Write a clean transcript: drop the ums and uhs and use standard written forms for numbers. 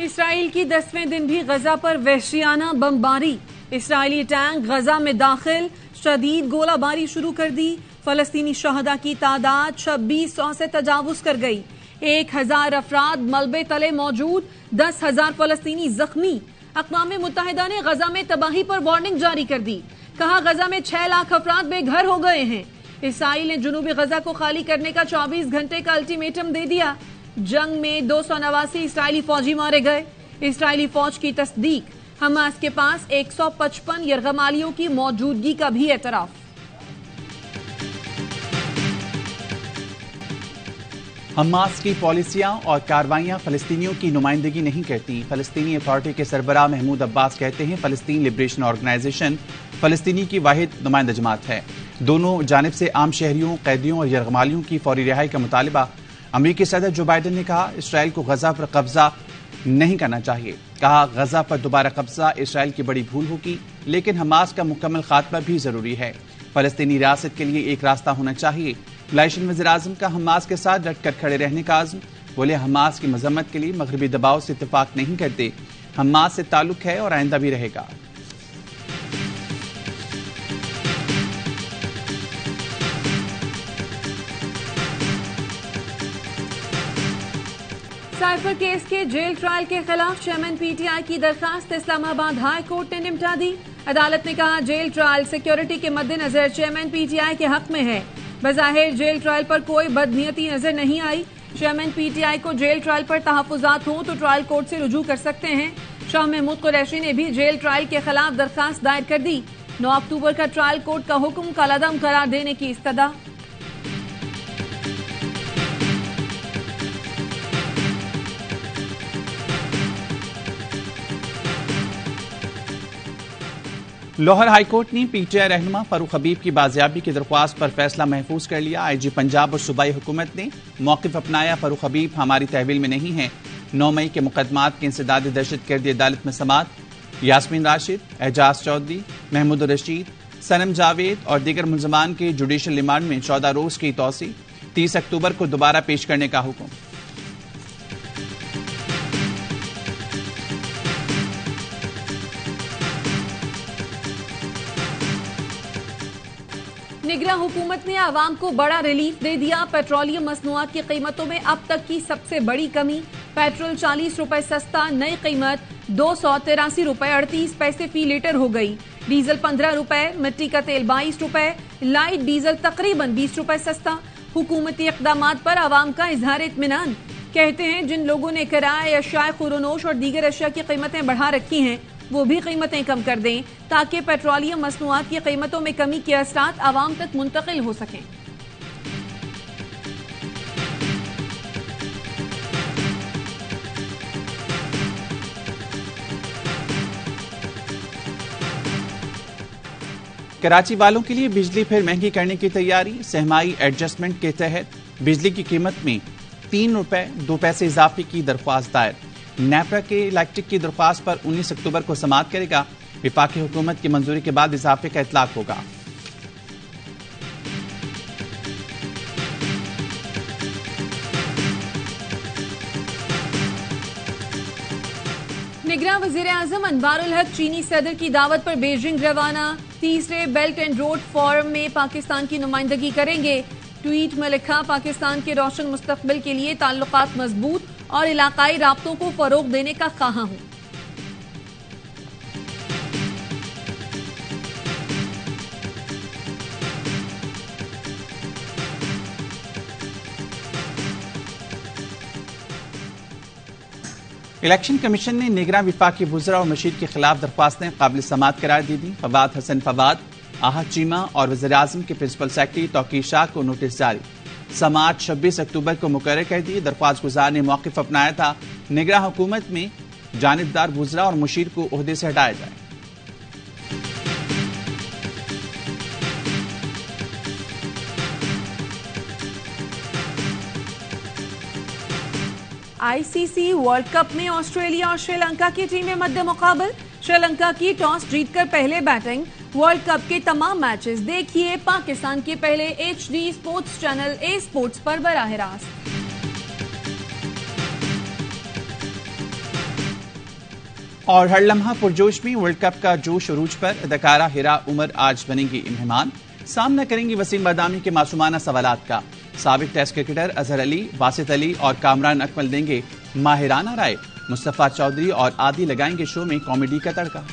Israel की 10वें दिन भी गजा पर वहशियाना बमबारी। इसराइली टैंक गजा में दाखिल, शदीद गोलाबारी शुरू कर दी। फलस्तीनी शहदा की तादाद 2600 से तजावुज कर गई। 1000 अफराद मलबे तले मौजूद, 10,000 फलस्तीनी जख्मी। अक़वाम मुत्तहिदा ने गजा में तबाही पर वार्निंग जारी कर दी। कहा गजा में 6 लाख अफराद बेघर हो गए हैं। इसराइल ने जुनूबी गजा को खाली करने का 24 घंटे का अल्टीमेटम दे दिया। जंग में 289 इसराइली फौजी मारे गए। इसराइली फौज की तस्दीक, हमास के पास 155 यरगमालियों की मौजूदगी का भी एतराफ। हमास की पॉलिसियां और कार्रवाइयां फलस्तीनियों की नुमाइंदगी नहीं करती। फलस्तीनी अथॉरिटी के सरबराह महमूद अब्बास कहते हैं फलस्तीन लिबरेशन ऑर्गेनाइजेशन फलस्तीनी की वाहिद नुमाइंदा जमात है। दोनों जानिब से आम शहरियों, कैदियों और यरगमालियों की फौरी रिहाई का मुतालिबा। अमेरिकी सदर जो बाइडन ने कहा इसराइल को गजा पर कब्जा नहीं करना चाहिए। कहा गजा पर दोबारा कब्जा इसराइल की बड़ी भूल होगी, लेकिन हमास का मुकम्मल खात्मा भी जरूरी है। फलस्तीनी रियासत के लिए एक रास्ता होना चाहिए। मलाइशियन वज़ीर-ए-आज़म का हमास के साथ डटकर खड़े रहने का आज़म। बोले हमास की मजम्मत के लिए मगरबी दबाव से इत्तेफाक नहीं करते। हमास से ताल्लुक है और आइंदा भी रहेगा। साइफर केस के जेल ट्रायल के खिलाफ चेयरमैन पीटीआई की दरखास्त इस्लामाबाद हाई कोर्ट ने निपटा दी। अदालत ने कहा जेल ट्रायल सिक्योरिटी के मद्देनजर चेयरमैन पीटीआई के हक में है। बज़ाहिर जेल ट्रायल पर कोई बदनीयती नजर नहीं आई। चेयरमैन पीटीआई को जेल ट्रायल पर तहफुजात हों तो ट्रायल कोर्ट से रुजू कर सकते हैं। शाह महमूद कुरैशी ने भी जेल ट्रायल के खिलाफ दरखास्त दायर कर दी। 9 अक्टूबर का ट्रायल कोर्ट का हुक्म कलअदम करार देने की इस्तदा। लाहौर हाईकोर्ट ने पीटीआई रहनुमा फारूक हबीब की बाजियाबी की दरख्वास्त पर फैसला महफूज कर लिया। आईजी पंजाब और सूबाई हुकूमत ने मौक़िफ़ अपनाया। फारूक हबीब हमारी तहवील में नहीं है। 9 मई के मुकदमात के इंसदाद दहशतगर्दी अदालत में समात। यास्मीन राशिद, एजाज चौधरी, महमूद रशीद, सनम जावेद और दीगर मुलजमान के जुडिशल रिमांड में 14 रोज की तौसी। 30 अक्टूबर को दोबारा पेश करने का हुक्म। निगरान हुकूमत ने आवाम को बड़ा रिलीफ दे दिया। पेट्रोलियम मसनूआत की कीमतों में अब तक की सबसे बड़ी कमी। पेट्रोल 40 रुपए सस्ता, नई कीमत 283 रुपए 38 पैसे फी लीटर हो गई। डीजल 15 रुपए, मिट्टी का तेल 22 रुपए, लाइट डीजल तकरीबन 20 रुपए सस्ता। हुकूमती इक़दामात पर आवाम का इजहार इत्मीनान। कहते हैं जिन लोगों ने किराए, अशियाए खुरोनोश और दीगर अशिया की कीमतें बढ़ा रखी हैं वो भी कीमतें कम कर दें ताकि पेट्रोलियम मसनूआत की कीमतों में कमी के असरात आवाम तक मुंतकिल हो सकें। कराची वालों के लिए बिजली फिर महंगी करने की तैयारी। सहमाई एडजस्टमेंट के तहत बिजली की कीमत में 3 रुपए 2 पैसे इजाफे की दरख्वास्त दायर। नेपरा के इलेक्ट्रिक की दरख्वास्त पर 19 अक्टूबर को समाअत करेगा। विफाकी हुकूमत की मंजूरी के बाद इजाफे का इतलाक होगा। निगरान वज़ीर-ए-आज़म अनवारुल हक चीनी सदर की दावत पर बीजिंग रवाना। तीसरे बेल्ट एंड रोड फोरम में पाकिस्तान की नुमाइंदगी करेंगे। ट्वीट में लिखा पाकिस्तान के रोशन मुस्तकबिल के लिए ताल्लुकात मजबूत और इलाकाई राब्तों को फरोग देने का ख्वाह हूं। इलेक्शन कमीशन ने निगरान विफाकी वज़रा और मशीर के खिलाफ दरख्वास्तें काबिल समाअत करार दे दी। फवाद हसन फवाद, आहद चीमा और वज़ीर-ए-आज़म के प्रिंसिपल सेक्रेटरी तौकीर शाह को नोटिस जारी। समाअत 26 अक्टूबर को मुकर्रर कर दी। दरख्वास्त गुजार ने मौक़िफ़ अपनाया था निगरान हुकूमत में जानिबदार वज़रा और मुशीर को ओहदे से हटाया जाए। आईसीसी वर्ल्ड कप में ऑस्ट्रेलिया और श्रीलंका की टीमें मध्य मुकाबल। श्रीलंका की टॉस जीतकर पहले बैटिंग। वर्ल्ड कप के तमाम मैचेस देखिए पाकिस्तान के पहले HD sports channel A sports पर बराह रास्त। और हर लम्हा पुरजोश में वर्ल्ड कप का जोश अरूज पर अदाकारा हिरा उमर आज बनेंगी मेहमान। सामना करेंगी वसीम बदामी के मासूमाना सवालात का। साबिक टेस्ट क्रिकेटर अजहर अली, वासित अली और कामरान अकमल देंगे माहिराना राय। मुस्तफा चौधरी और आदि लगाएंगे शो में कॉमेडी का तड़का।